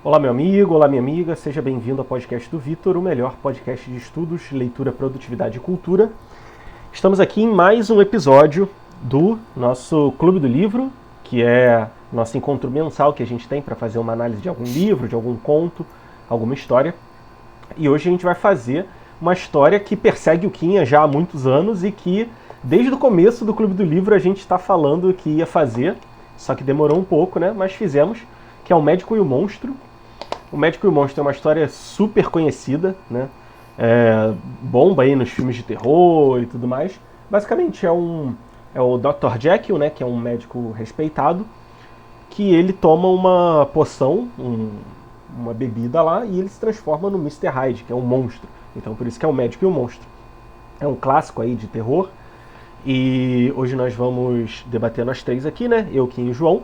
Olá, meu amigo, olá, minha amiga, seja bem-vindo ao podcast do Vitor, o melhor podcast de estudos, leitura, produtividade e cultura. Estamos aqui em mais um episódio do nosso Clube do Livro, que é nosso encontro mensal que a gente tem para fazer uma análise de algum livro, de algum conto, alguma história. E hoje a gente vai fazer uma história que persegue o Quinha já há muitos anos e que, desde o começo do Clube do Livro, a gente está falando que ia fazer, só que demorou um pouco, né? Mas fizemos, que é O Médico e o Monstro. O Médico e o Monstro é uma história super conhecida, né? Bomba aí nos filmes de terror e tudo mais. Basicamente é o Dr. Jekyll, né? Que é um médico respeitado, que ele toma uma poção, uma bebida lá, e ele se transforma no Mr. Hyde, que é um monstro. Então por isso que é o Médico e o Monstro. É um clássico aí de terror. E hoje nós vamos debater nós três aqui, né? Eu, Kim e o João.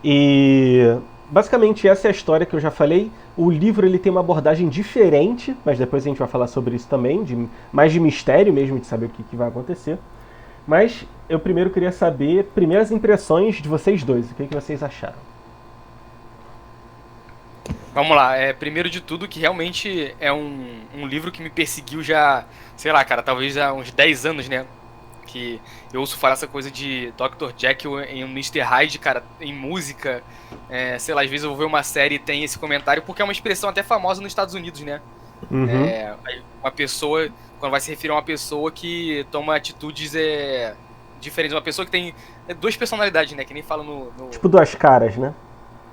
E basicamente essa é a história que eu já falei. O livro ele tem uma abordagem diferente, mas depois a gente vai falar sobre isso também, mais de mistério mesmo, de saber o que vai acontecer. Mas eu primeiro queria saber primeiras impressões de vocês dois, o que vocês acharam. Vamos lá, primeiro de tudo que realmente é um livro que me perseguiu já, sei lá, cara, talvez há uns 10 anos, né? Que eu ouço falar essa coisa de Dr. Jekyll em Mr. Hyde, cara, em música. Sei lá, às vezes eu vou ver uma série e tem esse comentário, porque é uma expressão até famosa nos Estados Unidos, né? Uhum. Uma pessoa, quando vai se referir a uma pessoa que toma atitudes diferentes, uma pessoa que tem duas personalidades, né? Que nem fala Tipo duas caras, né?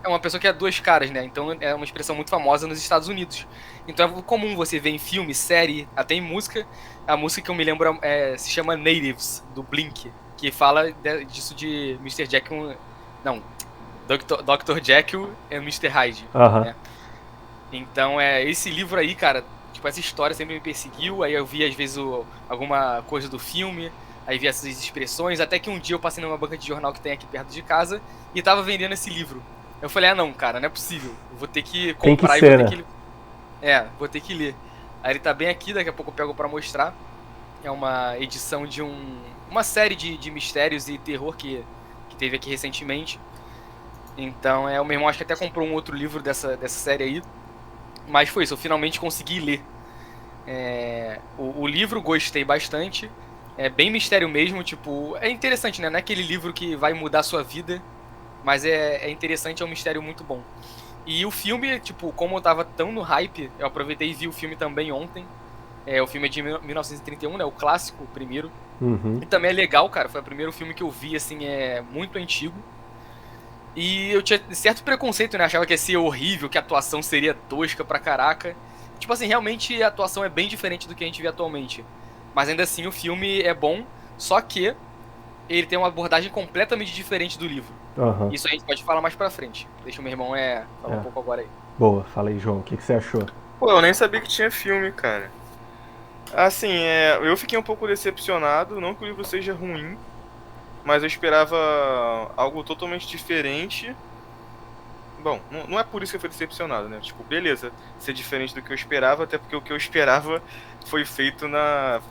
É uma pessoa que é duas caras, né? Então é uma expressão muito famosa nos Estados Unidos. Então é comum você ver em filme, série, até em música. A música que eu me lembro se chama Natives, do Blink, que fala disso de Mr. Jekyll. Não, Dr. Jekyll e Mr. Hyde, Aham. né? Então esse livro aí, cara, tipo, essa história sempre me perseguiu. Aí eu vi às vezes alguma coisa do filme, aí vi essas expressões. Até que um dia eu passei numa banca de jornal que tem aqui perto de casa e tava vendendo esse livro. Eu falei, não, cara, não é possível. Eu vou ter que Tem que comprar e vou ser, ter né? que. Vou ter que ler. Aí ele tá bem aqui, daqui a pouco eu pego pra mostrar. É uma edição de uma série de mistérios e terror que teve aqui recentemente. Então, o meu irmão acho que até comprou um outro livro dessa série aí. Mas foi isso, eu finalmente consegui ler. O livro gostei bastante. É bem mistério mesmo, tipo. É interessante, né? Não é aquele livro que vai mudar a sua vida. Mas é interessante, é um mistério muito bom. E o filme, tipo, como eu tava tão no hype, eu aproveitei e vi o filme também ontem. O filme é de 1931, né? O clássico, o primeiro. Uhum. E também é legal, cara. Foi o primeiro filme que eu vi, assim, muito antigo. E eu tinha certo preconceito, né? Achava que ia ser horrível, que a atuação seria tosca pra caraca. Tipo assim, realmente a atuação é bem diferente do que a gente vê atualmente. Mas ainda assim, o filme é bom, só que ele tem uma abordagem completamente diferente do livro. Aham. Isso a gente pode falar mais pra frente. Deixa o meu irmão falar um É. pouco agora aí. Boa, fala aí, João, o que você achou? Pô, eu nem sabia que tinha filme, cara. Assim, eu fiquei um pouco decepcionado, não que o livro seja ruim, mas eu esperava algo totalmente diferente. Bom, não é por isso que eu fui decepcionado, né? Tipo, beleza, ser diferente do que eu esperava, até porque o que eu esperava foi feito na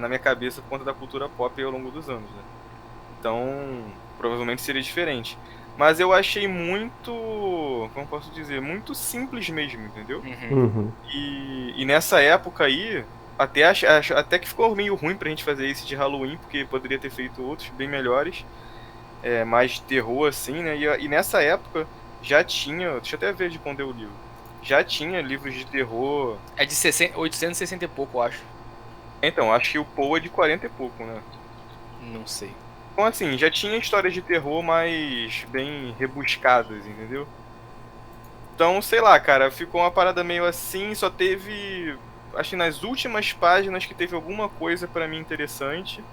minha cabeça por conta da cultura pop aí ao longo dos anos, né? Então, provavelmente seria diferente. Mas eu achei muito, como posso dizer, muito simples mesmo, entendeu? Uhum. Uhum. E nessa época aí, até que ficou meio ruim pra gente fazer esse de Halloween, porque poderia ter feito outros bem melhores, mais de terror assim, né? E nessa época já tinha, deixa eu até ver de quando é o livro, já tinha livros de terror. É de 860 e pouco, eu acho. Então, acho que o Poe é de 40 e pouco, né? Não sei. Então, assim, já tinha histórias de terror mais bem rebuscadas, entendeu? Então, sei lá, cara, ficou uma parada meio assim, só teve, acho que nas últimas páginas que teve alguma coisa pra mim interessante,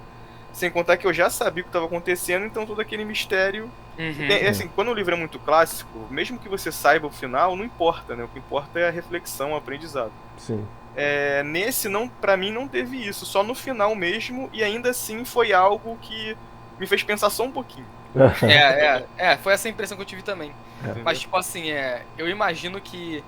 sem contar que eu já sabia o que estava acontecendo, então todo aquele mistério. Uhum. Assim, quando o livro é muito clássico, mesmo que você saiba o final, não importa, né? O que importa é a reflexão, o aprendizado. Sim. Nesse, não, pra mim, não teve isso, só no final mesmo, e ainda assim foi algo que me fez pensar só um pouquinho, Foi essa impressão que eu tive também. Mas, entendeu? tipo assim, eu imagino que.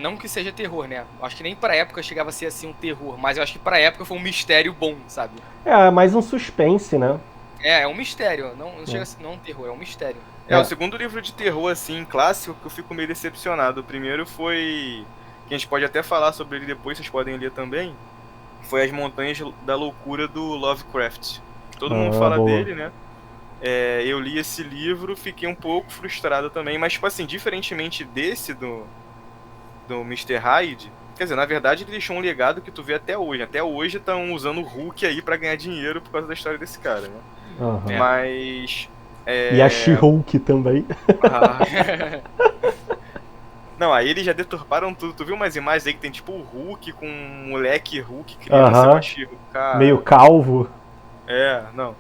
Não que seja terror, né? Acho que nem pra época chegava a ser assim um terror, mas eu acho que pra época foi um mistério bom, sabe? É mais um suspense, né? É um mistério, não chega É. a ser, não é um terror, é um mistério. O segundo livro de terror, assim, clássico, que eu fico meio decepcionado. O primeiro foi... que a gente pode até falar sobre ele depois, vocês podem ler também. Foi As Montanhas da Loucura, do Lovecraft. Todo mundo fala boa. dele, né? Eu li esse livro, fiquei um pouco frustrado também. Mas, tipo assim, diferentemente desse do Mr. Hyde... Quer dizer, na verdade ele deixou um legado que tu vê até hoje. Até hoje estão usando o Hulk aí pra ganhar dinheiro por causa da história desse cara, né? Uhum. Mas... E a She-Hulk também. Não, aí eles já deturparam tudo. Tu viu umas imagens aí que tem tipo o Hulk com um moleque Hulk criança com a She-Hulk, cara. Meio calvo. Não.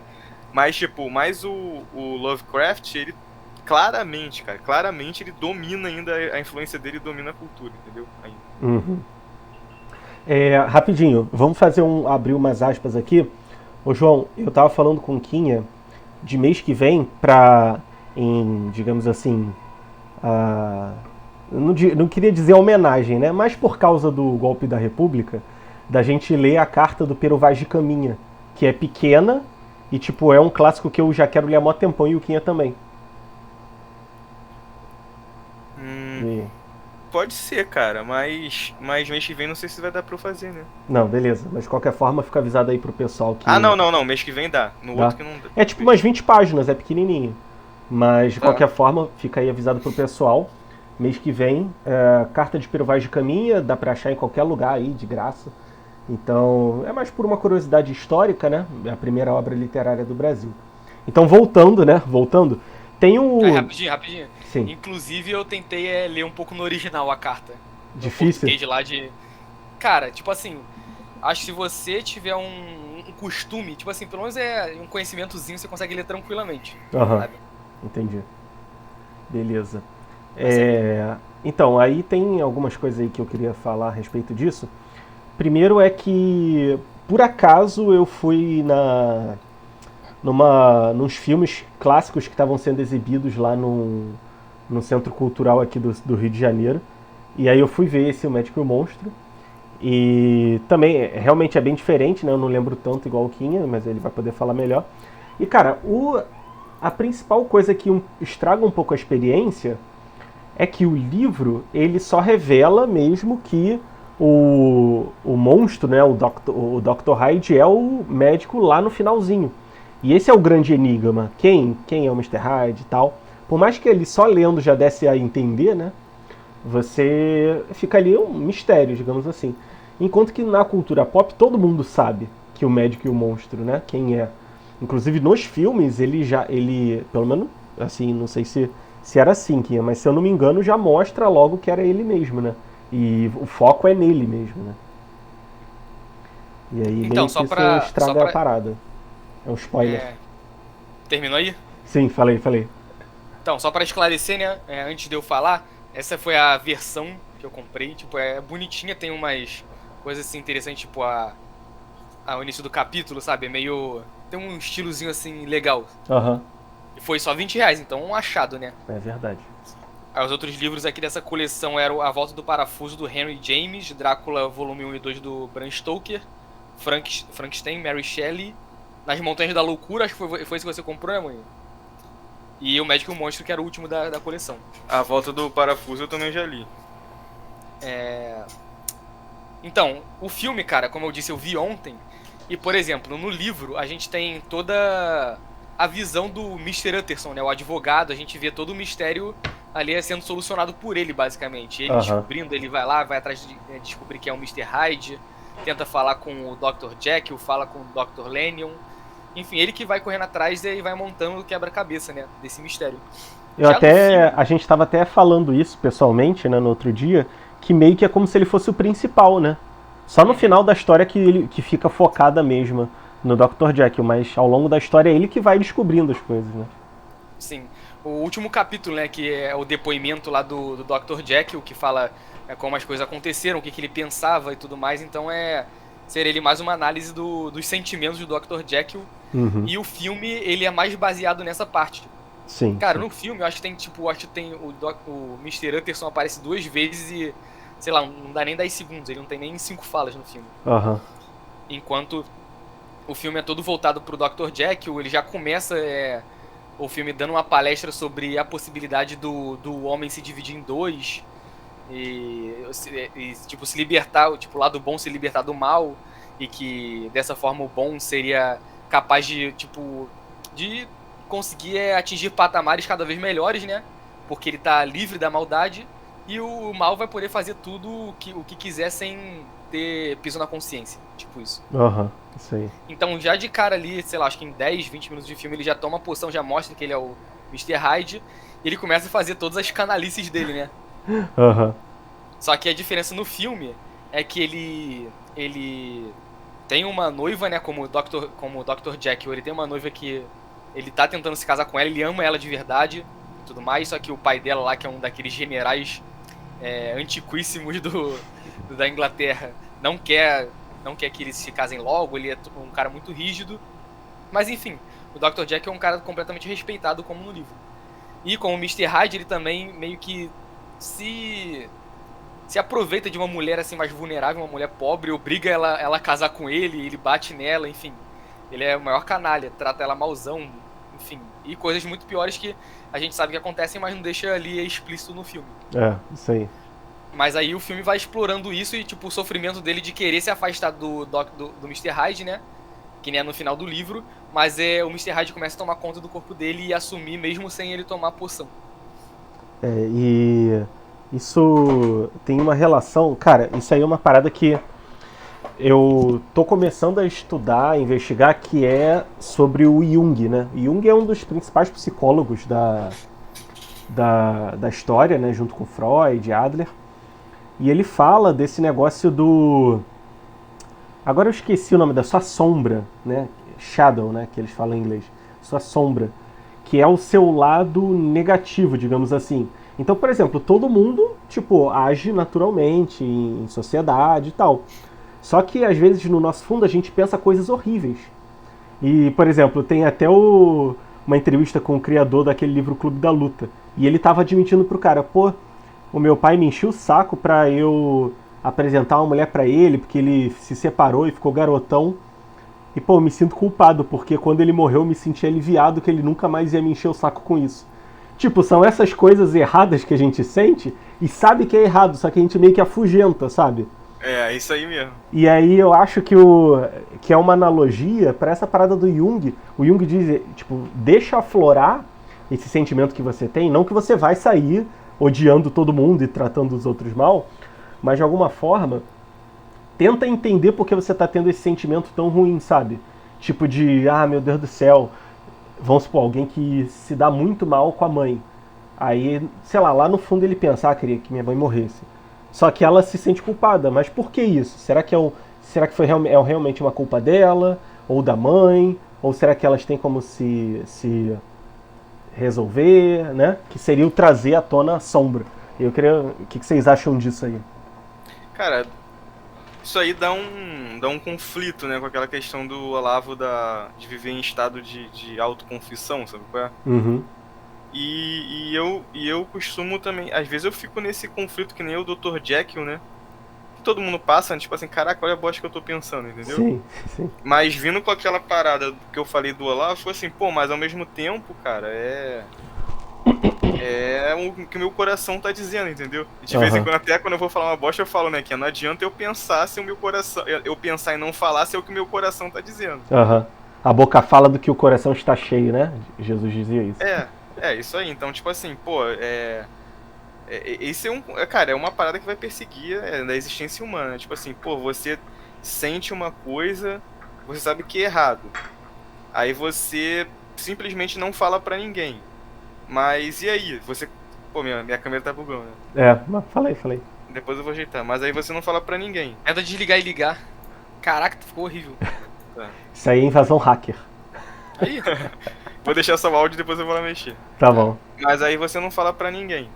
Mas tipo, o Lovecraft, ele claramente, cara, ele domina ainda, a influência dele domina a cultura, entendeu? Aí. Uhum. Rapidinho, vamos abrir umas aspas aqui. Ô João, eu tava falando com o Quinha de mês que vem digamos assim, não queria dizer homenagem, né? Mas por causa do golpe da República, da gente ler a carta do Pero Vaz de Caminha, que é pequena e tipo, é um clássico que eu já quero ler há mó tempão e o Quinha também. Pode ser, cara, mas mês que vem não sei se vai dar pra eu fazer, né? Não, beleza. Mas de qualquer forma fica avisado aí pro pessoal que... Não. Mês que vem dá. No dá. Outro que não dá. É tipo umas 20 páginas, é pequenininho. Mas de qualquer forma, fica aí avisado pro pessoal. Mês que vem, Carta de Pero Vaz de Caminha, dá pra achar em qualquer lugar aí, de graça. Então, é mais por uma curiosidade histórica, né? É a primeira obra literária do Brasil. Então, voltando, tem o... Rapidinho. Sim. Inclusive, eu tentei ler um pouco no original a carta. Difícil? No lá de... Cara, tipo assim, acho que se você tiver um costume, tipo assim, pelo menos um conhecimentozinho, você consegue ler tranquilamente. Sabe? Entendi. Beleza. Então, aí tem algumas coisas aí que eu queria falar a respeito disso. Primeiro é que, por acaso, eu fui nos filmes clássicos que estavam sendo exibidos lá no Centro Cultural aqui do Rio de Janeiro. E aí eu fui ver esse O Médico e o Monstro. E também, realmente é bem diferente, né? Eu não lembro tanto igual o Quinha, mas ele vai poder falar melhor. E, cara, a principal coisa que estraga um pouco a experiência é que o livro, ele só revela mesmo que o monstro, né? O Dr. Hyde é o médico lá no finalzinho. E esse é o grande enigma. Quem é o Mr. Hyde e tal. Por mais que ele só lendo já desse a entender, né? Você fica ali um mistério, digamos assim. Enquanto que na cultura pop todo mundo sabe que o médico e o monstro, né? Quem é. Inclusive nos filmes ele pelo menos, assim, não sei se era assim, mas se eu não me engano já mostra logo que era ele mesmo, né? E o foco é nele mesmo, né? E aí então, meio que isso estraga a parada. É um spoiler. Terminou aí? Sim, falei. Então, só pra esclarecer, né, antes de eu falar, essa foi a versão que eu comprei, tipo, é bonitinha, tem umas coisas assim interessantes, tipo o início do capítulo, sabe, tem um estilozinho assim legal. E foi só R$20, então um achado, né? É verdade. Aí os outros livros aqui dessa coleção eram A Volta do Parafuso, do Henry James, Drácula, volume 1 e 2, do Bram Stoker, Frankenstein, Mary Shelley, Nas Montanhas da Loucura, acho que foi isso que você comprou, né, mãe? E O Médico e o Monstro, que era o último da coleção. A Volta do Parafuso eu também já li. Então, o filme, cara, como eu disse, eu vi ontem. E, por exemplo, no livro, a gente tem toda a visão do Mr. Utterson, né? O advogado, a gente vê todo o mistério ali sendo solucionado por ele, basicamente. Ele descobrindo, ele vai atrás de descobrir quem é o Mr. Hyde, tenta falar com o Dr. Jekyll, fala com o Dr. Lanyon. Enfim, ele que vai correndo atrás e vai montando o quebra-cabeça, né, desse mistério. A gente estava até falando isso pessoalmente, né, no outro dia, que meio que é como se ele fosse o principal, né? Só no final da história que fica focada mesmo no Dr. Jekyll, mas ao longo da história é ele que vai descobrindo as coisas, né? Sim. O último capítulo, né, que é o depoimento lá do Dr. Jekyll, que fala como as coisas aconteceram, o que ele pensava e tudo mais, então seria ele mais uma análise dos sentimentos do Dr. Jekyll. E o filme, ele é mais baseado nessa parte. Sim. Cara, no filme, eu acho que tem o Mr. Utterson aparece 2 vezes e, sei lá, não dá nem 10 segundos, ele não tem nem 5 falas no filme. Enquanto o filme é todo voltado pro Dr. Jekyll, ele já começa o filme dando uma palestra sobre a possibilidade do homem se dividir em dois e tipo, se libertar, tipo, o lado bom se libertar do mal, e que dessa forma o bom seria capaz de, tipo, de conseguir atingir patamares cada vez melhores, né? Porque ele tá livre da maldade, e o mal vai poder fazer tudo o que quiser sem ter piso na consciência, tipo isso. Isso aí. Então já de cara ali, sei lá, acho que em 10, 20 minutos de filme ele já toma a poção, já mostra que ele é o Mr. Hyde, e ele começa a fazer todas as canalices dele, né? Só que a diferença no filme é que ele tem uma noiva, né, como o Dr. Jekyll, ele tem uma noiva que ele tá tentando se casar com ela, ele ama ela de verdade e tudo mais, só que o pai dela lá, que é um daqueles generais antiquíssimos da Inglaterra, não quer que eles se casem logo, ele é um cara muito rígido. Mas enfim, o Dr. Jekyll é um cara completamente respeitado como no livro. E como o Mr. Hyde, ele também meio que se aproveita de uma mulher assim mais vulnerável, uma mulher pobre, obriga ela a casar com ele, ele bate nela, enfim. Ele é o maior canalha, trata ela malzão, enfim. E coisas muito piores que a gente sabe que acontecem, mas não deixa ali explícito no filme. Isso aí. Mas aí o filme vai explorando isso e, tipo, o sofrimento dele de querer se afastar do Mr. Hyde, né? Que nem é no final do livro. Mas o Mr. Hyde começa a tomar conta do corpo dele e assumir mesmo sem ele tomar a poção. E isso tem uma relação... Cara, isso aí é uma parada que eu tô começando a estudar, a investigar, que é sobre o Jung, né? O Jung é um dos principais psicólogos da história, né? Junto com Freud, Adler. E ele fala desse negócio do... Agora eu esqueci o nome da sua sombra, né? Shadow, né? Que eles falam em inglês. Sua sombra. Que é o seu lado negativo, digamos assim. Então, por exemplo, todo mundo, tipo, age naturalmente em sociedade e tal. Só que, às vezes, no nosso fundo, a gente pensa coisas horríveis. E, por exemplo, tem até uma entrevista com o criador daquele livro Clube da Luta. E ele tava admitindo pro cara, pô, o meu pai me encheu o saco pra eu apresentar uma mulher pra ele, porque ele se separou e ficou garotão. E, pô, eu me sinto culpado, porque quando ele morreu eu me senti aliviado que ele nunca mais ia me encher o saco com isso. Tipo, são essas coisas erradas que a gente sente e sabe que é errado, só que a gente meio que afugenta, sabe? É isso aí mesmo. E aí eu acho que é uma analogia pra essa parada do Jung. O Jung diz, tipo, deixa aflorar esse sentimento que você tem, não que você vai sair odiando todo mundo e tratando os outros mal, mas de alguma forma tenta entender por que você tá tendo esse sentimento tão ruim, sabe? Tipo de, meu Deus do céu, vamos supor, alguém que se dá muito mal com a mãe. Aí, sei lá no fundo ele pensa, queria que minha mãe morresse. Só que ela se sente culpada, mas por que isso? Será que foi realmente uma culpa dela? Ou da mãe? Ou será que elas têm como se resolver, né? Que seria o trazer à tona a sombra. Eu queria... O que vocês acham disso aí? Cara, isso aí dá um conflito, né? Com aquela questão do Olavo de viver em estado de autoconfissão, sabe qual é? Uhum. E eu costumo também... Às vezes eu fico nesse conflito que nem o Dr. Jekyll, né? Que todo mundo passa, tipo assim, caraca, olha a bosta que eu tô pensando, entendeu? Sim. Mas vindo com aquela parada que eu falei do Olavo, foi assim, pô, mas ao mesmo tempo, cara, é o que o meu coração tá dizendo, entendeu? De vez em quando, até quando eu vou falar uma bosta, eu falo, né, que não adianta eu pensar se o meu coração... Eu pensar e não falar se é o que o meu coração tá dizendo. A boca fala do que o coração está cheio, né? Jesus dizia isso. Isso aí. Então, tipo assim, pô, esse cara, é uma parada que vai perseguir da existência humana. Tipo assim, pô, você sente uma coisa, você sabe que é errado. Aí você simplesmente não fala pra ninguém. Mas e aí? Você... Pô, minha câmera tá bugando, né? Mas falei. Depois eu vou ajeitar. Mas aí você não fala pra ninguém. Tenta desligar e ligar. Caraca, ficou horrível. Tá. Isso aí é invasão hacker. Aí, vou deixar só o áudio e depois eu vou lá mexer. Tá bom. Mas aí você não fala pra ninguém.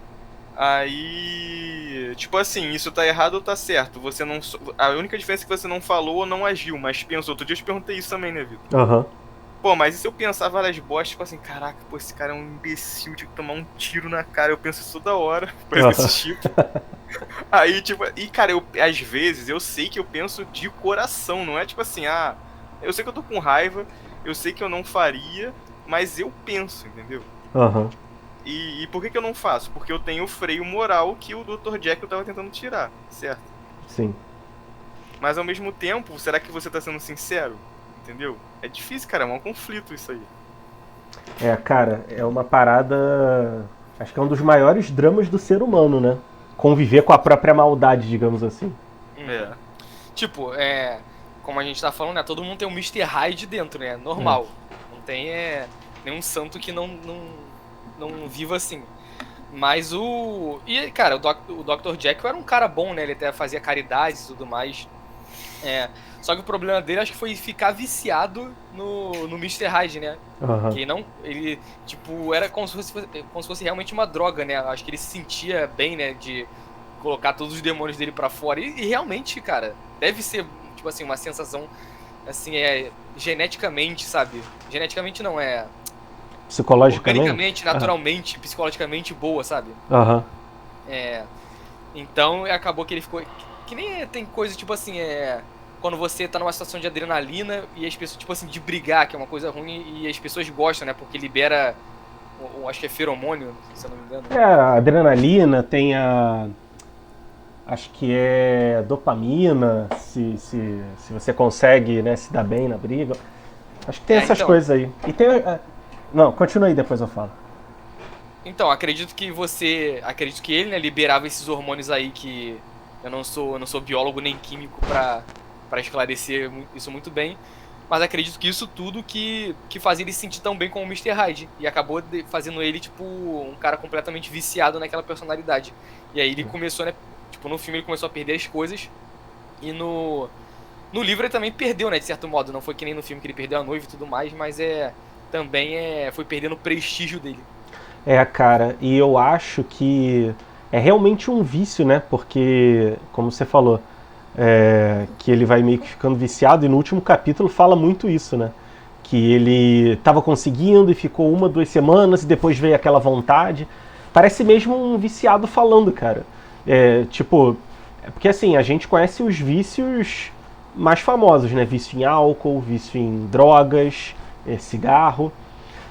Aí, tipo assim, isso tá errado ou tá certo? Você não... A única diferença é que você não falou ou não agiu, mas pensou. Outro dia eu te perguntei isso também, né, Vitor? Pô, mas e se eu pensar várias bostas, tipo assim, caraca, pô, esse cara é um imbecil, tinha que tomar um tiro na cara, eu penso isso toda hora, coisa desse tipo. Aí, tipo, cara, às vezes eu sei que eu penso de coração, não é tipo assim, eu sei que eu tô com raiva, eu sei que eu não faria, mas eu penso, entendeu? Aham. E por que eu não faço? Porque eu tenho o freio moral que o Dr. Jekyll tava tentando tirar, certo? Sim. Mas ao mesmo tempo, será que você tá sendo sincero? Entendeu? É difícil, cara, é um conflito isso aí. Cara, é uma parada. Acho que é um dos maiores dramas do ser humano, né? Conviver com a própria maldade, digamos assim. É. Tipo, como a gente tá falando, né? Todo mundo tem um Mr. Hyde dentro, né? Normal. Não tem nenhum santo que não viva assim. Mas E, cara, o Dr. Jekyll era um cara bom, né? Ele até fazia caridades e tudo mais. Só que o problema dele, acho que foi ficar viciado no Mr. Hyde, né? Aham. Que não... Ele, tipo, era como se fosse realmente uma droga, né? Acho que ele se sentia bem, né? De colocar todos os demônios dele pra fora. E realmente, cara, deve ser, tipo assim, uma sensação, assim, geneticamente, sabe? Geneticamente não, Psicologicamente? organicamente, naturalmente, psicologicamente boa, sabe? Aham. Então, acabou que ele ficou... Que nem tem coisa, tipo assim, quando você tá numa situação de adrenalina e as pessoas, tipo assim, de brigar, que é uma coisa ruim, e as pessoas gostam, né? Porque libera, acho que é feromônio, se eu não me engano. A adrenalina, tem a... Acho que é dopamina, se você consegue, né, se dar bem na briga. Acho que tem essas então. coisas aí. E tem... Não, continua aí, depois eu falo. Então, acredito que ele, né, liberava esses hormônios aí que eu não sou biólogo nem químico pra esclarecer isso muito bem, mas acredito que isso tudo que fazia ele se sentir tão bem como o Mr. Hyde e acabou fazendo ele, tipo, um cara completamente viciado naquela personalidade. E aí ele começou, né, tipo, no filme ele começou a perder as coisas e no livro ele também perdeu, né, de certo modo, não foi que nem no filme que ele perdeu a noiva e tudo mais, mas também foi perdendo o prestígio dele. Cara, e eu acho que é realmente um vício, né? Porque, como você falou, que ele vai meio que ficando viciado, e no último capítulo fala muito isso, né? Que ele estava conseguindo e ficou 1, 2 semanas e depois veio aquela vontade. Parece mesmo um viciado falando, cara. Porque assim, a gente conhece os vícios mais famosos, né? Vício em álcool, vício em drogas, cigarro.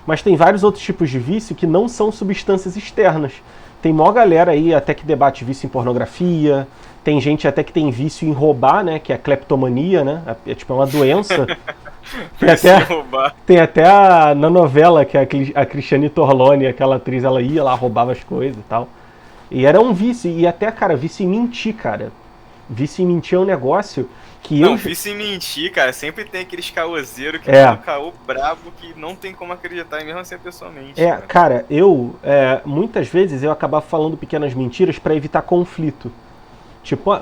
Mas tem vários outros tipos de vício que não são substâncias externas. Tem mó galera aí até que debate vício em pornografia, tem gente até que tem vício em roubar, né, que é a cleptomania, né, é uma doença. Tem até na novela que a Cristiane Torlone, aquela atriz, ela ia lá, roubava as coisas e tal. E era um vício, e até, cara, vício em mentir, cara. Vício em mentir é um negócio que Não, vício em mentir, cara, sempre tem aqueles caoseiros que É. um caô brabo que não tem como acreditar, e mesmo assim a pessoa mente. Cara, muitas vezes eu acabava falando pequenas mentiras pra evitar conflito. Tipo,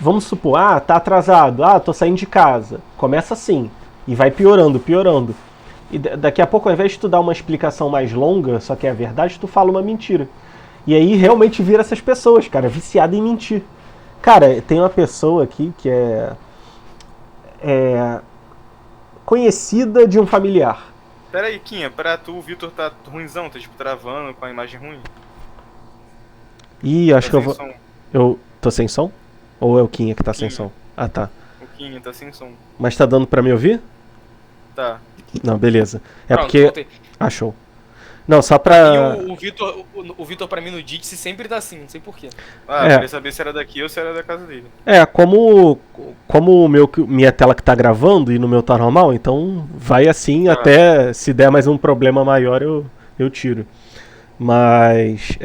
vamos supor, tá atrasado, tô saindo de casa. Começa assim, e vai piorando. E daqui a pouco, ao invés de tu dar uma explicação mais longa, só que é a verdade, tu fala uma mentira. E aí realmente vira essas pessoas, cara, viciada em mentir. Cara, tem uma pessoa aqui que é conhecida de um familiar. Pera aí, Quinha, pra tu o Vitor tá ruimzão, tá tipo travando com a imagem ruim? Ih, acho que eu vou... Som. Eu tô sem som? Ou é o Quinha que tá sem Quinha. som? Ah, tá. O Quinha tá sem som. Mas tá dando pra me ouvir? Tá. Não, beleza. Pronto, porque... voltei. Show. Não, só pra... E o Vitor pra mim no Dixie sempre tá assim, não sei porquê. Queria saber se era daqui ou se era da casa dele. Como minha tela que tá gravando e no meu tá normal, então vai assim até se der mais um problema maior eu tiro. Mas,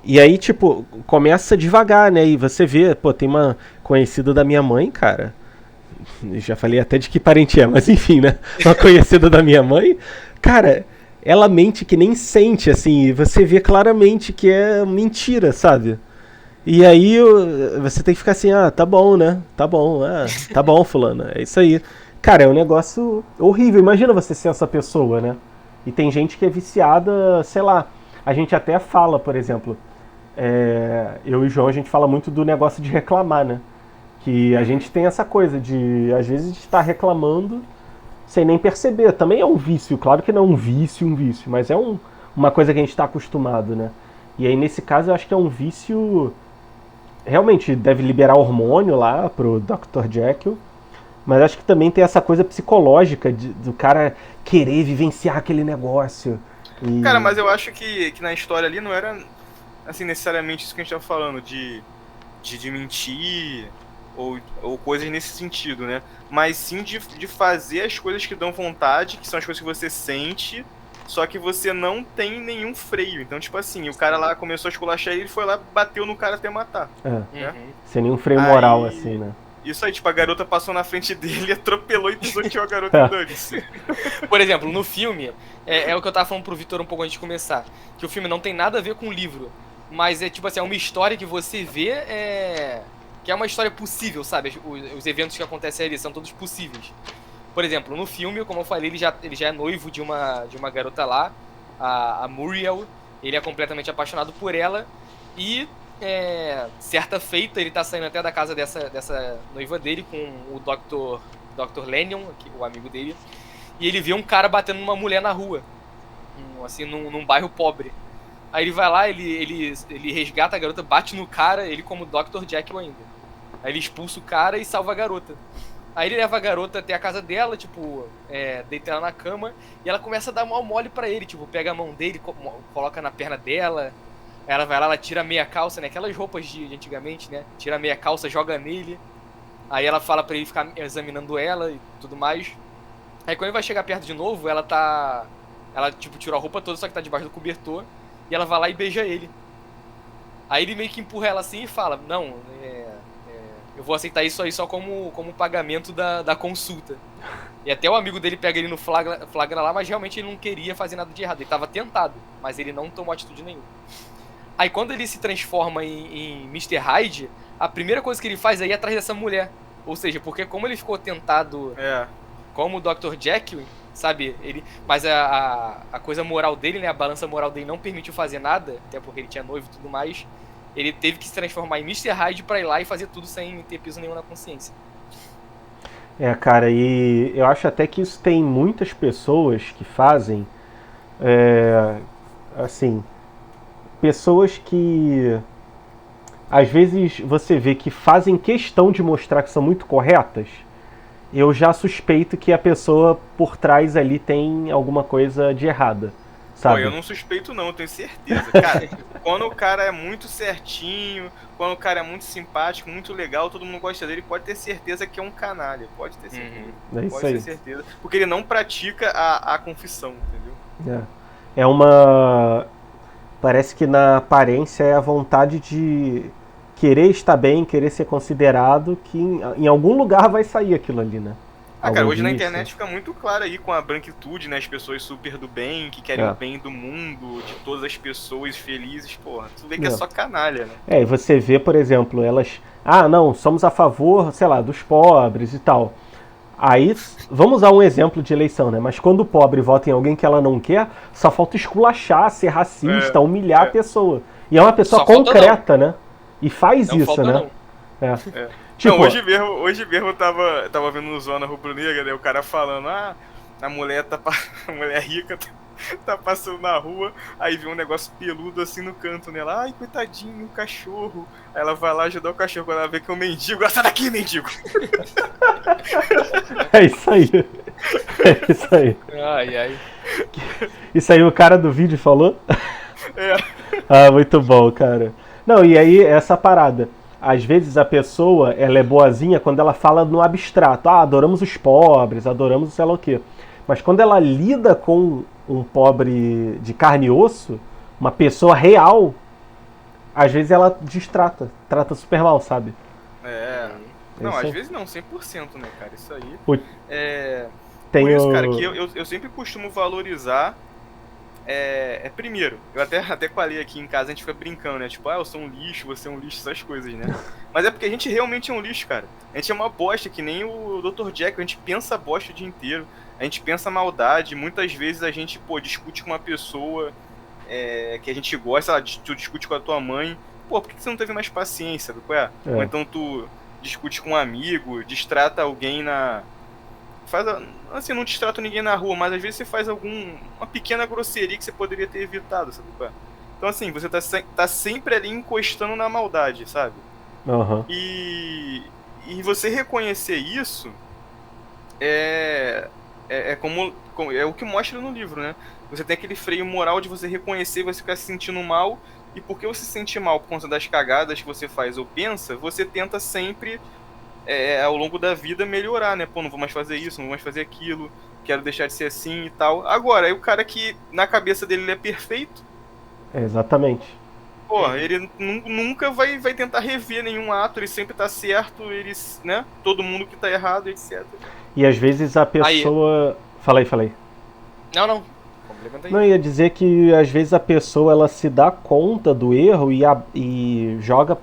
E aí, tipo, começa devagar, né? E você vê, tem uma conhecida da minha mãe, cara. Já falei até de que parente é, mas enfim, né? Uma conhecida da minha mãe, cara... Ela mente que nem sente, assim, e você vê claramente que é mentira, sabe? E aí você tem que ficar assim, tá bom, né? Tá bom, fulana, é isso aí. Cara, é um negócio horrível, imagina você ser essa pessoa, né? E tem gente que é viciada, sei lá, a gente até fala, por exemplo, eu e o João, a gente fala muito do negócio de reclamar, né? Que a gente tem essa coisa de, às vezes, estar reclamando sem nem perceber. Também é um vício, claro que não é um vício, mas é uma coisa que a gente está acostumado, né? E aí, nesse caso, eu acho que é um vício... Realmente, deve liberar hormônio lá pro Dr. Jekyll. Mas acho que também tem essa coisa psicológica do cara querer vivenciar aquele negócio. Cara, mas eu acho que na história ali não era, assim, necessariamente isso que a gente tava falando, de mentir ou coisas nesse sentido, né? Mas sim de fazer as coisas que dão vontade, que são as coisas que você sente, só que você não tem nenhum freio. Então, tipo assim, o cara lá começou a esculachar ele foi lá, bateu no cara até matar. Né? Sem nenhum freio moral, assim, né? Isso aí, tipo, a garota passou na frente dele, atropelou e pisoteou a garota dane-se. Por exemplo, no filme, é o que eu tava falando pro Vitor um pouco antes de começar, que o filme não tem nada a ver com o livro, mas é tipo assim, é uma história que você vê, que é uma história possível, sabe? Os eventos que acontecem ali são todos possíveis. Por exemplo, no filme, como eu falei, ele já é noivo de uma garota lá, a Muriel, ele é completamente apaixonado por ela, e certa feita ele tá saindo até da casa dessa noiva dele com o Dr. Lanyon, o amigo dele, e ele vê um cara batendo numa mulher na rua, assim, num bairro pobre. Aí ele vai lá, ele resgata a garota, bate no cara, ele como Dr. Jekyll ainda. Aí ele expulsa o cara e salva a garota. Aí ele leva a garota até a casa dela, tipo, deita ela na cama, e ela começa a dar mal mole pra ele, tipo, pega a mão dele, coloca na perna dela. Ela vai lá, ela tira a meia calça, né? Aquelas roupas de antigamente, né? Tira a meia calça, joga nele. Aí ela fala pra ele ficar examinando ela e tudo mais. Aí quando ele vai chegar perto de novo, ela tipo, tirou a roupa toda, só que tá debaixo do cobertor. E ela vai lá e beija ele. Aí ele meio que empurra ela assim e fala, não, eu vou aceitar isso aí só como pagamento da consulta. E até o amigo dele pega ele no flagra lá, mas realmente ele não queria fazer nada de errado. Ele tava tentado, mas ele não tomou atitude nenhuma. Aí quando ele se transforma em Mr. Hyde, a primeira coisa que ele faz é ir atrás dessa mulher. Ou seja, porque como ele ficou tentado como o Dr. Jekyll, sabe? Mas a coisa moral dele, né? A balança moral dele não permitiu fazer nada, até porque ele tinha noivo e tudo mais. Ele teve que se transformar em Mr. Hyde pra ir lá e fazer tudo sem ter peso nenhum na consciência. Cara, e eu acho até que isso tem muitas pessoas que fazem, assim, pessoas que às vezes você vê que fazem questão de mostrar que são muito corretas. Eu já suspeito que a pessoa por trás ali tem alguma coisa de errada, sabe? Pô, eu não suspeito não, eu tenho certeza. Cara, quando o cara é muito certinho, quando o cara é muito simpático, muito legal, todo mundo gosta dele, pode ter certeza que é um canalha. Pode ter certeza. É isso pode aí. ter certeza. Porque ele não pratica a confissão, entendeu? É uma... Parece que na aparência é a vontade de querer estar bem, querer ser considerado, que em algum lugar vai sair aquilo ali, né? Cara, hoje na internet fica muito claro aí com a branquitude, né? As pessoas super do bem, que querem o bem do mundo, de todas as pessoas felizes, porra. Tu vê que é só canalha, né? E você vê, por exemplo, elas... não, somos a favor, sei lá, dos pobres e tal. Aí, vamos usar um exemplo de eleição, né? Mas quando o pobre vota em alguém que ela não quer, só falta esculachar, ser racista, humilhar a pessoa. E é uma pessoa só concreta, né? E faz não isso, né? Tipo, não, hoje mesmo eu tava vendo no Zona Rubro-Negra, né? O cara falando, a mulher a mulher rica tá passando na rua, aí vê um negócio peludo assim no canto, né? Ela, ai, coitadinho, o cachorro. Aí ela vai lá ajudar o cachorro, quando ela vê que é um mendigo, sai daqui, mendigo! É isso aí. É isso aí. Ai. Isso aí o cara do vídeo falou? Muito bom, cara. Não, e aí essa parada. Às vezes a pessoa, ela é boazinha quando ela fala no abstrato. Adoramos os pobres, adoramos sei lá o quê. Mas quando ela lida com um pobre de carne e osso, uma pessoa real, às vezes ela trata super mal, sabe? Não, às vezes não, 100%, né, cara? Isso aí. Por isso, cara, que eu sempre costumo valorizar. Primeiro, eu até falei aqui em casa, a gente fica brincando, né? Tipo, eu sou um lixo, você é um lixo, essas coisas, né? Mas é porque a gente realmente é um lixo, cara. A gente é uma bosta, que nem o Dr. Jekyll, a gente pensa bosta o dia inteiro, a gente pensa maldade, muitas vezes a gente, discute com uma pessoa que a gente gosta, sei lá, tu discute com a tua mãe, por que você não teve mais paciência, Ou então tu discute com um amigo, distrata alguém assim, não distrata ninguém na rua, mas às vezes você faz uma pequena grosseria que você poderia ter evitado, sabe? Então assim, você tá sempre ali encostando na maldade, sabe? Uhum. E você reconhecer isso é é o que mostra no livro, né? Você tem aquele freio moral de você reconhecer, você ficar se sentindo mal, e porque você se sente mal por conta das cagadas que você faz ou pensa, você tenta sempre, ao longo da vida, melhorar, né? Pô, não vou mais fazer isso, não vou mais fazer aquilo, quero deixar de ser assim e tal. Agora, aí o cara que na cabeça dele ele é perfeito, Exatamente. pô, ele nunca vai tentar rever nenhum ato, ele sempre tá certo, né? Todo mundo que tá errado, etc. E às vezes a Aí. pessoa... Falei. Não. Complementa aí. Não, ia dizer que às vezes a pessoa ela se dá conta do erro e joga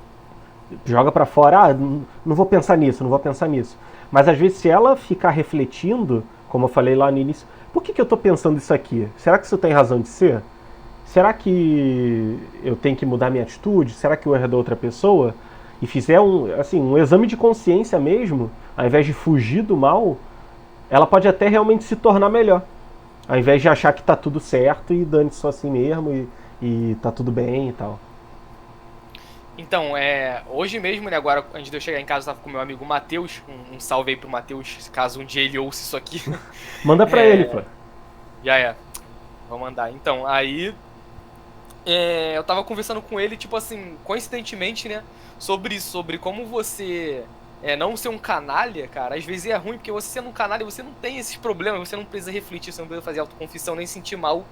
para fora, não vou pensar nisso, não vou pensar nisso. Mas às vezes se ela ficar refletindo, como eu falei lá no início, por que eu tô pensando isso aqui? Será que isso tem razão de ser? Será que eu tenho que mudar minha atitude? Será que o erro é da outra pessoa? E fizer um exame de consciência mesmo, ao invés de fugir do mal, ela pode até realmente se tornar melhor. Ao invés de achar que tá tudo certo e dane-se só assim mesmo e tá tudo bem e tal. Então, hoje mesmo, né, agora, antes de eu chegar em casa, eu tava com meu amigo Matheus, um salve aí pro Matheus, caso um dia ele ouça isso aqui. Manda pra ele, pô. Já vou mandar. Então, aí, eu tava conversando com ele, tipo assim, coincidentemente, né, sobre isso, sobre como você não ser um canalha, cara. Às vezes é ruim, porque você sendo um canalha, você não tem esses problemas, você não precisa refletir, você não precisa fazer autoconfissão, nem sentir mal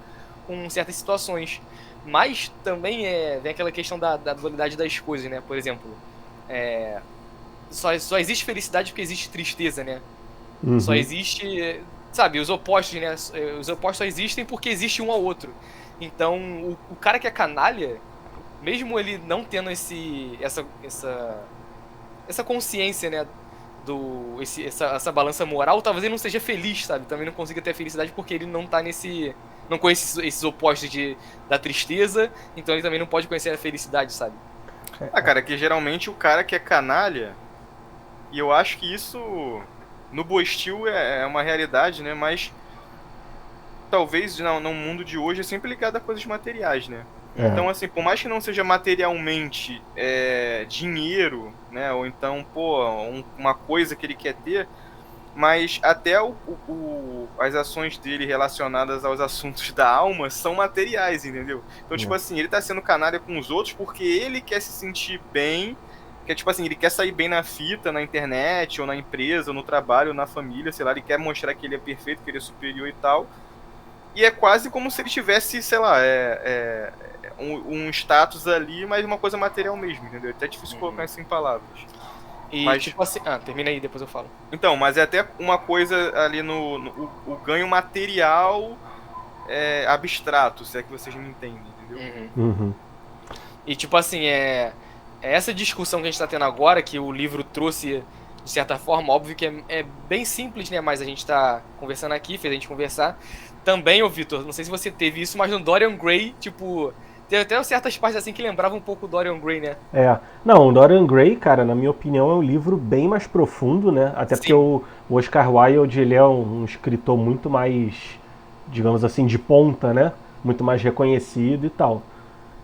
com certas situações. Mas também vem aquela questão da dualidade das coisas, né? Por exemplo, só existe felicidade porque existe tristeza, né? Uhum. Só existe, sabe, os opostos, né? Os opostos só existem porque existe um ao outro. Então, o cara que é canalha, mesmo ele não tendo essa consciência, né? Essa balança moral, talvez ele não seja feliz, sabe? Também não consiga ter felicidade porque ele não tá não conhece esses opostos da tristeza, então ele também não pode conhecer a felicidade, sabe? Cara, que geralmente o cara que é canalha, e eu acho que isso no Bostil é uma realidade, né? Mas talvez no mundo de hoje é sempre ligado a coisas materiais, né? Então, assim, por mais que não seja materialmente dinheiro, né? Ou então, pô, uma coisa que ele quer ter, mas até as ações dele relacionadas aos assuntos da alma são materiais, entendeu? Então, tipo assim, ele tá sendo canalha com os outros porque ele quer se sentir bem, que tipo assim, ele quer sair bem na fita, na internet, ou na empresa, ou no trabalho, ou na família, sei lá, ele quer mostrar que ele é perfeito, que ele é superior e tal. E é quase como se ele tivesse, sei lá, um status ali, mas uma coisa material mesmo, entendeu? É até difícil colocar isso em palavras. E mas, tipo assim, termina aí, depois eu falo. Então, mas é até uma coisa ali o ganho material abstrato, se é que vocês me entendem, entendeu? Uhum. E tipo assim, essa discussão que a gente tá tendo agora, que o livro trouxe de certa forma, óbvio que é bem simples, né? Mas a gente tá conversando aqui, fez a gente conversar. Também, ô Vitor, não sei se você teve isso, mas no Dorian Gray, tipo, tem até certas partes assim que lembravam um pouco o Dorian Gray, né? Não, o Dorian Gray, cara, na minha opinião, é um livro bem mais profundo, né? Até porque o Oscar Wilde, ele é um escritor muito mais, digamos assim, de ponta, né? Muito mais reconhecido e tal.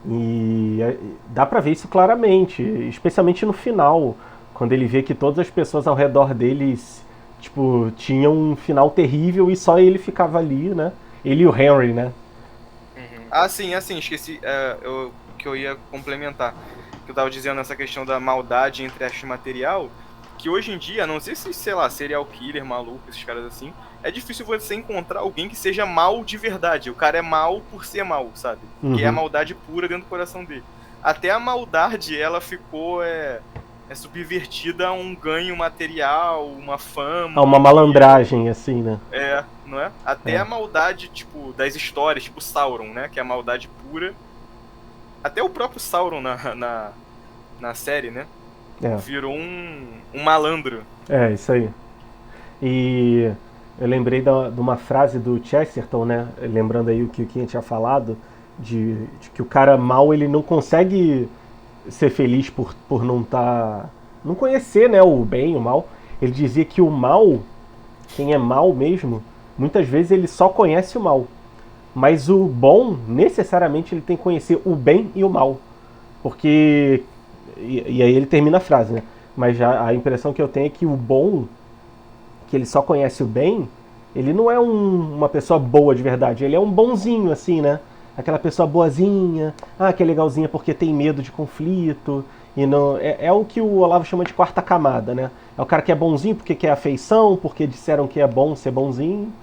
E dá pra ver isso claramente, especialmente no final, quando ele vê que todas as pessoas ao redor deles, tipo, tinham um final terrível e só ele ficava ali, né? Ele e o Henry, né? Sim, esqueci que eu ia complementar. Que eu tava dizendo essa questão da maldade entre arte material, que hoje em dia, não sei se, sei lá, serial killer, maluco, esses caras assim, é difícil você encontrar alguém que seja mal de verdade. O cara é mal por ser mal, sabe? Que é a maldade pura dentro do coração dele. Até a maldade, ela ficou subvertida a um ganho material, uma fama. Uma malandragem, assim, né? Não é? Até a maldade, tipo, das histórias, tipo Sauron, né? Que é a maldade pura. Até o próprio Sauron na série, né? Virou um malandro. Isso aí. E eu lembrei de uma frase do Chesterton, né? Lembrando aí o que o Kim tinha falado, de que o cara mal, ele não consegue ser feliz por não conhecer, né, o bem e o mal. Ele dizia que o mal, quem é mal mesmo, muitas vezes ele só conhece o mal. Mas o bom, necessariamente, ele tem que conhecer o bem e o mal. Porque... E aí ele termina a frase, né? Mas já a impressão que eu tenho é que o bom, que ele só conhece o bem, ele não é uma pessoa boa de verdade, ele é um bonzinho, assim, né? Aquela pessoa boazinha, que é legalzinha porque tem medo de conflito, e não, é o que o Olavo chama de quarta camada, né? É o cara que é bonzinho porque quer afeição, porque disseram que é bom ser bonzinho,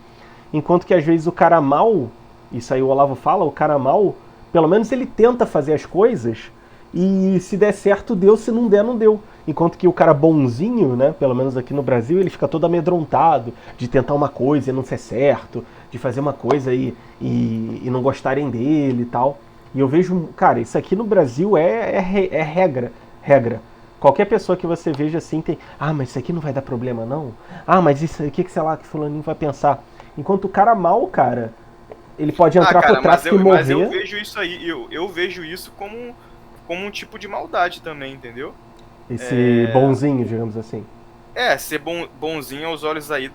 enquanto que às vezes o cara mal, isso aí o Olavo fala, o cara mal, pelo menos ele tenta fazer as coisas, e se der certo deu, se não der não deu. Enquanto que o cara bonzinho, né, pelo menos aqui no Brasil, ele fica todo amedrontado de tentar uma coisa e não ser certo, de fazer uma coisa e não gostarem dele e tal. E eu vejo, cara, isso aqui no Brasil é regra. Qualquer pessoa que você veja assim tem, mas isso aqui não vai dar problema não? Mas isso aqui, sei lá, que fulaninho vai pensar. Enquanto o cara mal, cara, ele pode entrar pro tráfico e morrer. Mas eu vejo isso aí, eu vejo isso como um tipo de maldade também, entendeu? Esse bonzinho, digamos assim. Ser bonzinho aos olhos aí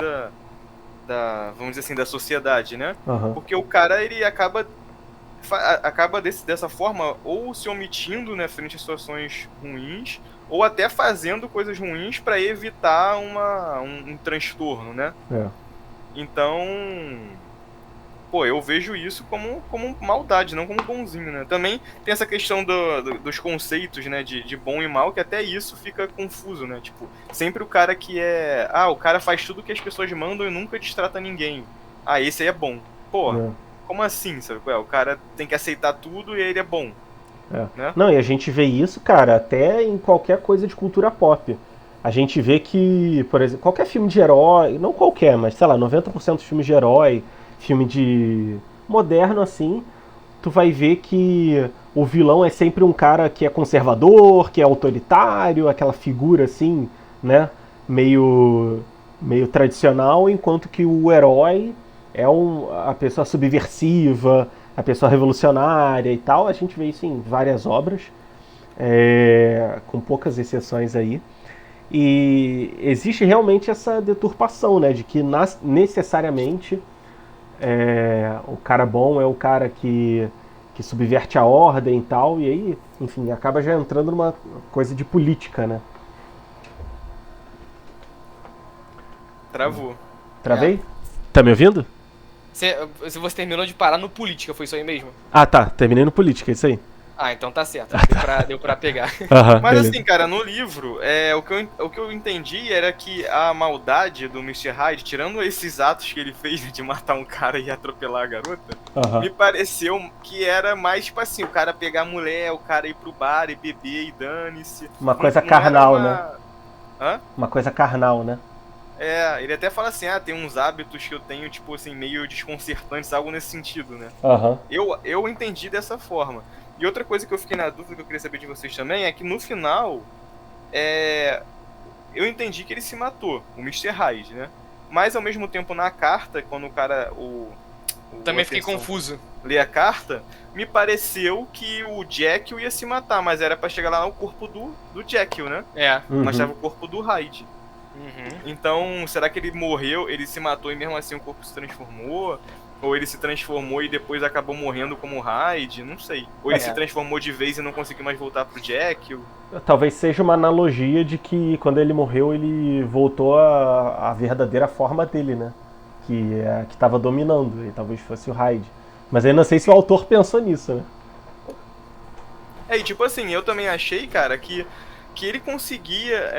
vamos dizer assim, da sociedade, né? Uhum. Porque o cara, ele acaba dessa forma, ou se omitindo, né, frente a situações ruins, ou até fazendo coisas ruins para evitar um transtorno, né? Então, eu vejo isso como maldade, não como bonzinho, né? Também tem essa questão dos conceitos, né, de bom e mal, que até isso fica confuso, né? Tipo, sempre o cara que o cara faz tudo que as pessoas mandam e nunca destrata ninguém. Esse aí é bom. Como assim, sabe? O cara tem que aceitar tudo e ele é bom. Né? Não, e a gente vê isso, cara, até em qualquer coisa de cultura pop. A gente vê que, por exemplo, qualquer filme de herói, não qualquer, mas sei lá, 90% dos filmes de herói, filme de moderno assim, tu vai ver que o vilão é sempre um cara que é conservador, que é autoritário, aquela figura assim, né, meio tradicional, enquanto que o herói é a pessoa subversiva, a pessoa revolucionária e tal. A gente vê isso em várias obras, com poucas exceções aí. E existe realmente essa deturpação, né, de que necessariamente o cara bom é o cara que subverte a ordem e tal, e aí, enfim, acaba já entrando numa coisa de política, né? Travou. Travei? Tá me ouvindo? Se você terminou de parar no política, foi isso aí mesmo? Tá, terminei no política, é isso aí. Então tá certo, deu pra pegar. Mas beleza. assim, cara, no livro, o que eu entendi era que a maldade do Mr. Hyde, tirando esses atos que ele fez de matar um cara e atropelar a garota, me pareceu que era mais, tipo assim, o cara pegar a mulher, o cara ir pro bar e beber e dane-se. Uma coisa carnal, né? Hã? Uma coisa carnal, né? Ele até fala assim, tem uns hábitos que eu tenho, tipo assim, meio desconcertantes, algo nesse sentido, né? Eu entendi dessa forma. E outra coisa que eu fiquei na dúvida, que eu queria saber de vocês também, é que no final, eu entendi que ele se matou, o Mr. Hyde, né? Mas ao mesmo tempo, na carta, quando o cara, também fiquei confuso. Lê a carta, me pareceu que o Jekyll ia se matar, mas era pra chegar lá no corpo do Jekyll, né? Mas tava o corpo do Hyde. Então, será que ele morreu, ele se matou e mesmo assim o corpo se transformou? Ou ele se transformou e depois acabou morrendo como Hyde? Não sei. Ou ele se transformou de vez e não conseguiu mais voltar pro Jekyll? Talvez seja uma analogia de que quando ele morreu ele voltou à verdadeira forma dele, né? Que é a que estava dominando, e talvez fosse o Hyde. Mas eu não sei se o autor pensou nisso, né? E tipo assim, eu também achei, cara, que ele conseguia,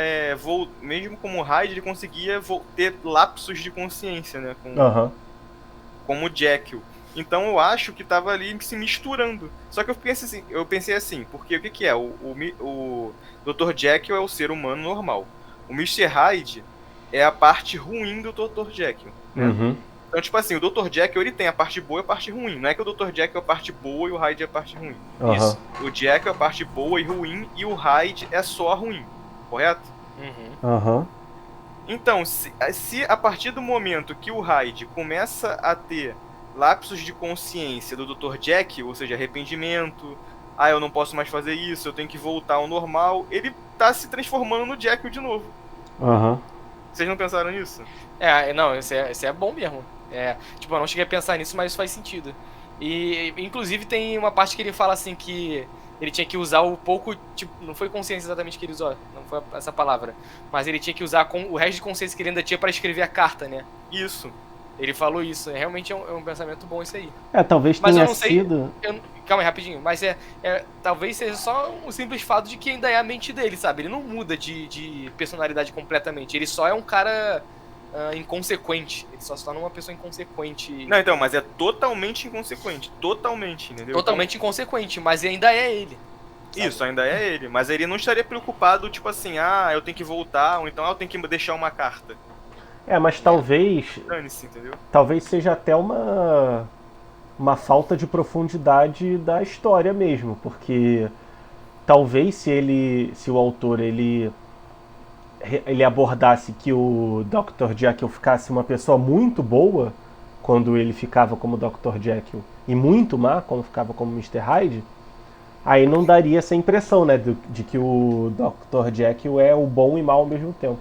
mesmo como Hyde, ele conseguia ter lapsos de consciência, né? Como o Jekyll. Então eu acho que tava ali se misturando. Só que eu pensei assim, porque o que é? O Dr. Jekyll é o ser humano normal. O Mr. Hyde é a parte ruim do Dr. Jekyll, né? Então, tipo assim, o Dr. Jekyll, ele tem a parte boa e a parte ruim. Não é que o Dr. Jekyll é a parte boa e o Hyde é a parte ruim. Isso. O Jekyll é a parte boa e ruim e o Hyde é só ruim. Correto? Então, se a partir do momento que o Hyde começa a ter lapsos de consciência do Dr. Jekyll, ou seja, arrependimento, eu não posso mais fazer isso, eu tenho que voltar ao normal, ele tá se transformando no Jekyll de novo. Vocês não pensaram nisso? Não, isso é bom mesmo. Tipo, eu não cheguei a pensar nisso, mas isso faz sentido. E, inclusive, tem uma parte que ele fala assim que ele tinha que usar o pouco, tipo, não foi consciência exatamente que ele usou, não foi essa palavra, mas ele tinha que usar o resto de consciência que ele ainda tinha pra escrever a carta, né? Isso. Ele falou isso, realmente é um pensamento bom isso aí. Talvez Mas eu tenha não sei, sido... calma aí, rapidinho, mas talvez seja só um simples fato de que ainda é a mente dele, sabe? Ele não muda de personalidade completamente, ele só é um cara inconsequente, ele só se torna uma pessoa inconsequente. Não, então, mas é totalmente inconsequente, totalmente, entendeu? Totalmente inconsequente, mas ainda é ele. Sabe? Isso, ainda é ele, mas ele não estaria preocupado, tipo assim, eu tenho que voltar, ou então eu tenho que deixar uma carta. Mas talvez... Dane-se, entendeu? Talvez seja até uma falta de profundidade da história mesmo, porque talvez se o autor ele abordasse que o Dr. Jekyll ficasse uma pessoa muito boa quando ele ficava como Dr. Jekyll e muito má quando ficava como Mr. Hyde, aí não daria essa impressão, né, de que o Dr. Jekyll é o bom e mal ao mesmo tempo.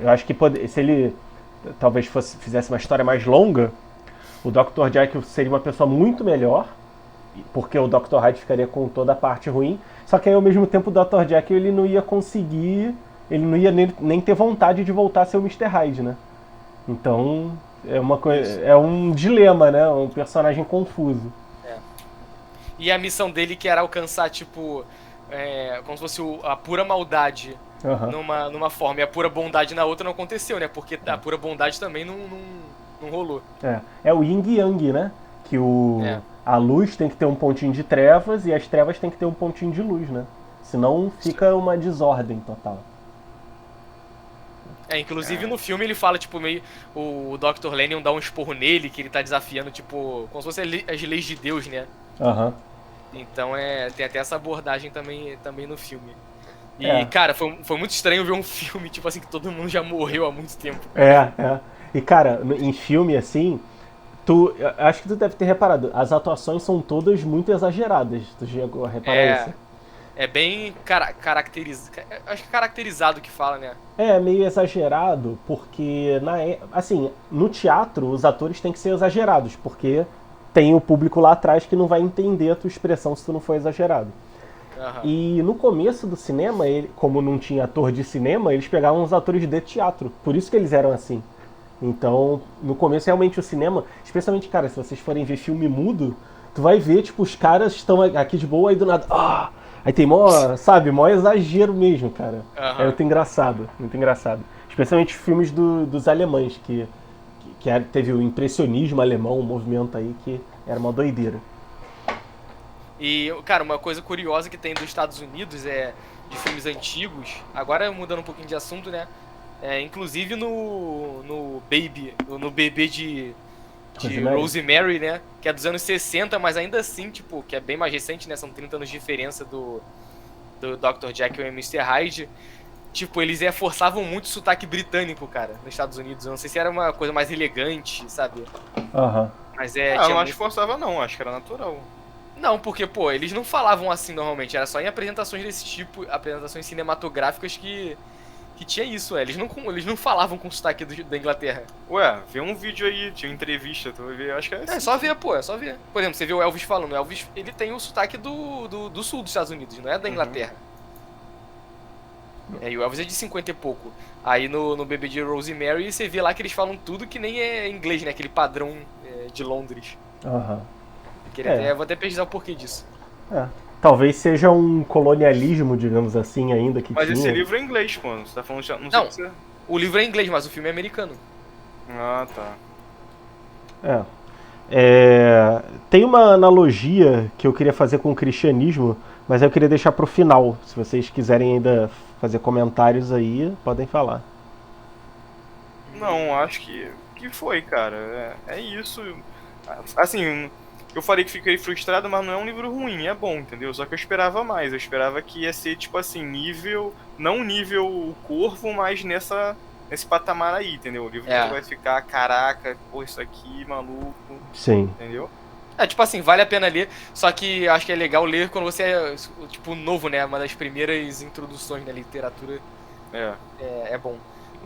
Eu acho que se ele talvez fizesse uma história mais longa, o Dr. Jekyll seria uma pessoa muito melhor, porque o Dr. Hyde ficaria com toda a parte ruim, só que aí ao mesmo tempo o Dr. Jekyll ele não ia conseguir, ele não ia nem ter vontade de voltar a ser o Mr. Hyde, né? Então é um dilema, né? Um personagem confuso. E a missão dele que era alcançar, tipo, como se fosse a pura maldade numa forma e a pura bondade na outra não aconteceu, né? Porque a pura bondade também não rolou. É o yin e yang, né? Que a luz tem que ter um pontinho de trevas e as trevas tem que ter um pontinho de luz, né? Senão fica uma desordem total. Inclusive no filme ele fala, tipo, meio... O Dr. Lanyon dá um esporro nele, que ele tá desafiando, tipo... Como se fossem as leis de Deus, né? Então tem até essa abordagem também no filme. E, cara, foi muito estranho ver um filme, tipo assim, que todo mundo já morreu há muito tempo. E, cara, em filme, assim... Acho que tu deve ter reparado, as atuações são todas muito exageradas. Tu chegou a reparar isso? É bem caracterizado. Acho que é caracterizado que fala, né? É meio exagerado, porque assim, no teatro os atores têm que ser exagerados, porque tem o público lá atrás que não vai entender a tua expressão se tu não for exagerado. E no começo do cinema, como não tinha ator de cinema, eles pegavam os atores de teatro, por isso que eles eram assim. Então, no começo, realmente, o cinema, especialmente, cara, se vocês forem ver filme mudo, tu vai ver, tipo, os caras estão aqui de boa, aí do nada, aí tem mó exagero mesmo, cara. É muito engraçado, muito engraçado. Especialmente filmes dos alemães, que teve o impressionismo alemão, um movimento aí que era uma doideira. E, cara, uma coisa curiosa que tem dos Estados Unidos de filmes antigos, agora mudando um pouquinho de assunto, né? Inclusive no bebê de Rosemary, né? Que é dos anos 60, mas ainda assim, tipo, que é bem mais recente, né? São 30 anos de diferença do Dr. Jekyll e Mr. Hyde. Tipo, eles forçavam muito o sotaque britânico, cara, nos Estados Unidos. Eu não sei se era uma coisa mais elegante, sabe? Mas eu não acho que forçava não, acho que era natural. Não, porque, pô, eles não falavam assim normalmente, era só em apresentações desse tipo, apresentações cinematográficas que tinha isso, eles não falavam com sotaque da Inglaterra. Ué, vê um vídeo aí, tinha entrevista, tu vai ver, acho que é assim. É só ver, pô, é só ver. Por exemplo, você vê o Elvis falando, o Elvis, ele tem o sotaque do sul dos Estados Unidos, não é da Inglaterra. E o Elvis é de 50 e pouco. Aí no bebê de Rosemary, você vê lá que eles falam tudo que nem é inglês, né, aquele padrão de Londres. Vou até pesquisar o porquê disso. Talvez seja um colonialismo, digamos assim, ainda que Mas tinha. esse livro é inglês, mano. Você tá falando... Não, o livro é inglês, mas o filme é americano. Tá. Tem uma analogia que eu queria fazer com o cristianismo, mas eu queria deixar pro final. Se vocês quiserem ainda fazer comentários aí, podem falar. Não, acho que foi, cara. É isso. Assim... Eu falei que fiquei frustrado, mas não é um livro ruim, é bom, entendeu? Só que eu esperava mais, eu esperava que ia ser, tipo assim, não nível Corvo, mas nesse patamar aí, entendeu? O livro vai ficar, caraca, pô, isso aqui, maluco. Sim. Entendeu? Tipo assim, vale a pena ler, só que acho que é legal ler quando você é, tipo, novo, né? Uma das primeiras introduções na literatura. É bom.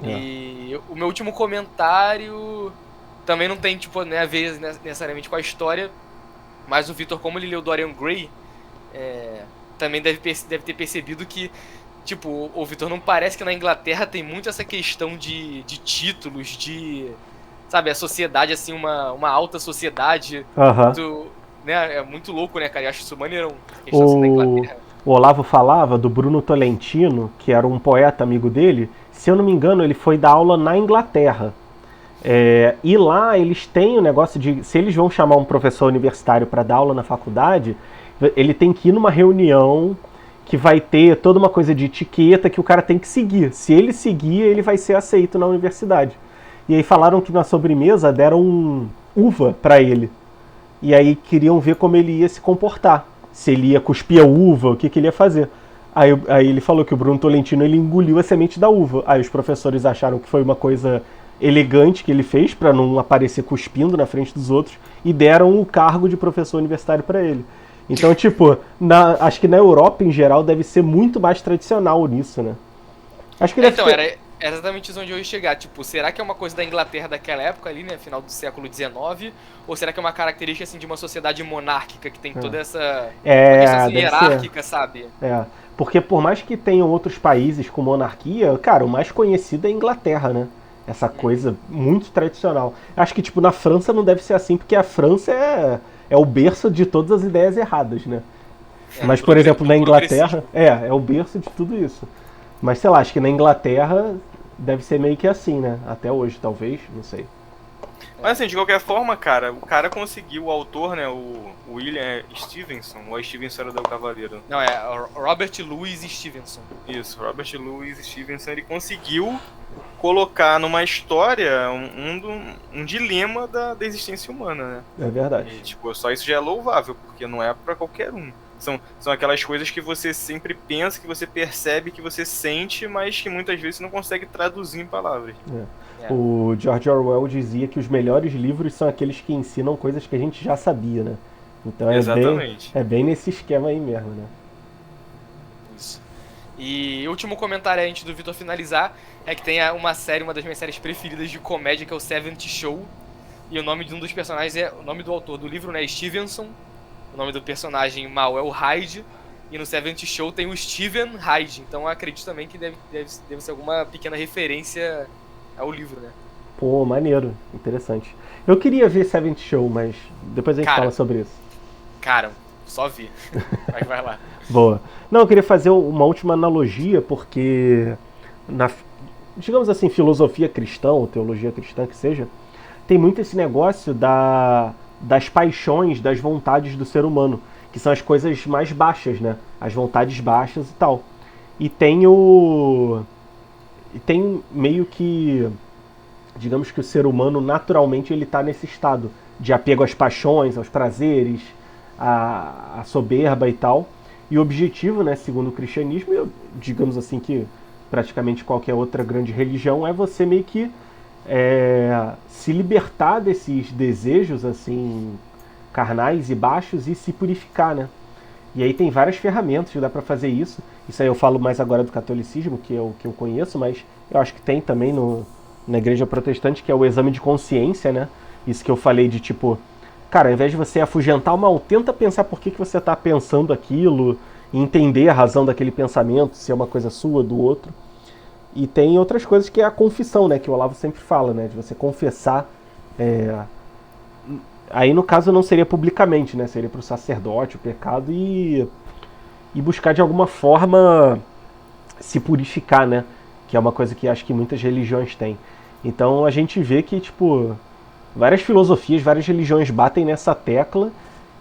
E o meu último comentário também não tem, tipo, né, a ver necessariamente com a história. Mas o Vitor, como ele leu Dorian Gray, também deve ter percebido que, tipo, o Vitor, não parece que na Inglaterra tem muito essa questão de títulos, sabe, a sociedade, assim, uma alta sociedade, né, é muito louco, né, cara, eu acho isso maneiro, a questão assim da Inglaterra. O Olavo falava do Bruno Tolentino, que era um poeta amigo dele. Se eu não me engano, ele foi dar aula na Inglaterra. E lá eles têm o negócio de, se eles vão chamar um professor universitário para dar aula na faculdade, ele tem que ir numa reunião que vai ter toda uma coisa de etiqueta que o cara tem que seguir. Se ele seguir, ele vai ser aceito na universidade. E aí falaram que na sobremesa deram uva para ele. E aí queriam ver como ele ia se comportar. Se ele ia cuspir a uva, o que ele ia fazer. Aí ele falou que o Bruno Tolentino ele engoliu a semente da uva. Aí os professores acharam que foi uma coisa elegante que ele fez para não aparecer cuspindo na frente dos outros e deram o cargo de professor universitário para ele. Então, tipo, acho que na Europa em geral deve ser muito mais tradicional nisso, né? Acho que então, era exatamente isso onde eu ia chegar. Tipo, será que é uma coisa da Inglaterra daquela época ali, né? Final do século XIX? Ou será que é uma característica, assim, de uma sociedade monárquica que tem toda essa questão assim, hierárquica, sabe? Porque por mais que tenham outros países com monarquia, cara, o mais conhecido é a Inglaterra, né? Essa coisa muito tradicional. Acho que, tipo, na França não deve ser assim, porque a França é o berço de todas as ideias erradas, né? Mas, por exemplo, na Inglaterra, é o berço de tudo isso. Mas, sei lá, acho que na Inglaterra deve ser meio que assim, né? Até hoje, talvez, não sei. Mas assim, de qualquer forma, cara, o cara conseguiu, o autor, né, o William Stevenson, ou Stevenson era do Cavaleiro? Não, é Robert Louis Stevenson. Isso, Robert Louis Stevenson, ele conseguiu colocar numa história um dilema da existência humana, né? É verdade. E, tipo, só isso já é louvável, porque não é pra qualquer um. São aquelas coisas que você sempre pensa, que você percebe, que você sente, mas que muitas vezes você não consegue traduzir em palavras. O George Orwell dizia que os melhores livros são aqueles que ensinam coisas que a gente já sabia, né? Então é bem nesse esquema aí mesmo, né? Isso. E último comentário antes do Vitor finalizar é que tem uma das minhas séries preferidas de comédia, que é o 70 Show. E o nome de um dos personagens o nome do autor do livro, né, Stevenson. O nome do personagem mal é o Hyde. E no 70 Show tem o Steven Hyde. Então eu acredito também que deve ser alguma pequena referência ao livro, né? Pô, maneiro, interessante. Eu queria ver 70 Show, mas depois a gente fala sobre isso. Cara, só vi. Mas vai lá. Boa. Não, eu queria fazer uma última analogia, porque digamos assim, filosofia cristã, ou teologia cristã que seja, tem muito esse negócio das paixões, das vontades do ser humano, que são as coisas mais baixas, né? As vontades baixas e tal. E tem meio que, digamos que o ser humano naturalmente ele está nesse estado de apego às paixões, aos prazeres, à soberba e tal. E o objetivo, né, segundo o cristianismo, digamos assim que praticamente qualquer outra grande religião, é você meio que se libertar desses desejos assim carnais e baixos e se purificar, né? E aí tem várias ferramentas que dá para fazer isso. Isso aí eu falo mais agora do catolicismo, que é o que eu conheço, mas eu acho que tem também na igreja protestante, que é o exame de consciência, né? Isso que eu falei de tipo, cara, ao invés de você afugentar o mal, tenta pensar por que você está pensando aquilo, e entender a razão daquele pensamento, se é uma coisa sua, do outro. E tem outras coisas que é a confissão, né? Que o Olavo sempre fala, né? De você confessar. Aí no caso não seria publicamente, né? Seria para o sacerdote o pecado e buscar de alguma forma se purificar, né? Que é uma coisa que acho que muitas religiões têm. Então a gente vê que, tipo, várias filosofias, várias religiões batem nessa tecla.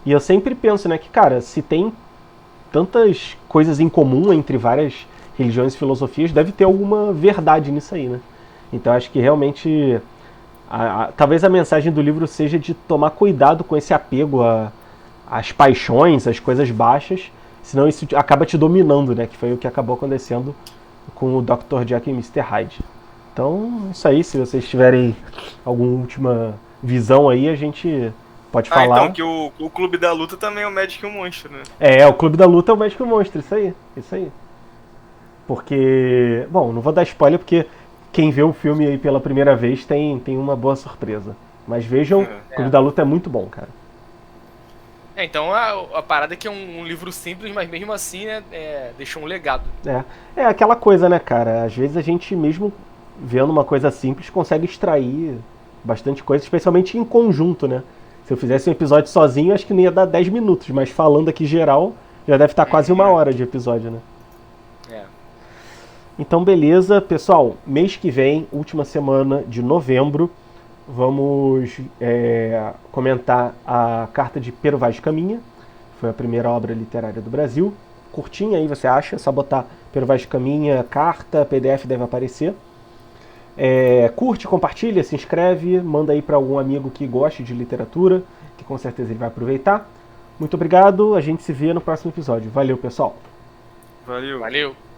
E eu sempre penso, né? Que, cara, se tem tantas coisas em comum entre várias religiões e filosofias, deve ter alguma verdade nisso aí, né? Então acho que realmente talvez a mensagem do livro seja de tomar cuidado com esse apego às paixões, às coisas baixas, senão isso acaba te dominando, né? Que foi o que acabou acontecendo com o Dr. Jekyll e Mr. Hyde. Então, isso aí, se vocês tiverem alguma última visão aí, a gente pode falar. Então, que o Clube da Luta também é o Magic e o Monstro, né? O Clube da Luta é o Magic e o Monstro, isso aí. Porque, bom, não vou dar spoiler porque quem vê o filme aí pela primeira vez tem uma boa surpresa. Mas vejam, o Clube da Luta é muito bom, cara. Então a parada é que é um livro simples, mas mesmo assim, né, deixou um legado. É aquela coisa, né, cara? Às vezes a gente mesmo vendo uma coisa simples consegue extrair bastante coisa, especialmente em conjunto, né? Se eu fizesse um episódio sozinho, acho que não ia dar 10 minutos, mas falando aqui geral, já deve estar quase 1 hora de episódio, né? É. Então, beleza. Pessoal, mês que vem, última semana de novembro, vamos comentar a Carta de Pero Vaz de Caminha. Foi a primeira obra literária do Brasil. Curtinha aí, você acha? É só botar Pero Vaz de Caminha, carta, PDF deve aparecer. Curte, compartilha, se inscreve, manda aí para algum amigo que goste de literatura, que com certeza ele vai aproveitar. Muito obrigado, a gente se vê no próximo episódio. Valeu, pessoal. Valeu. Valeu.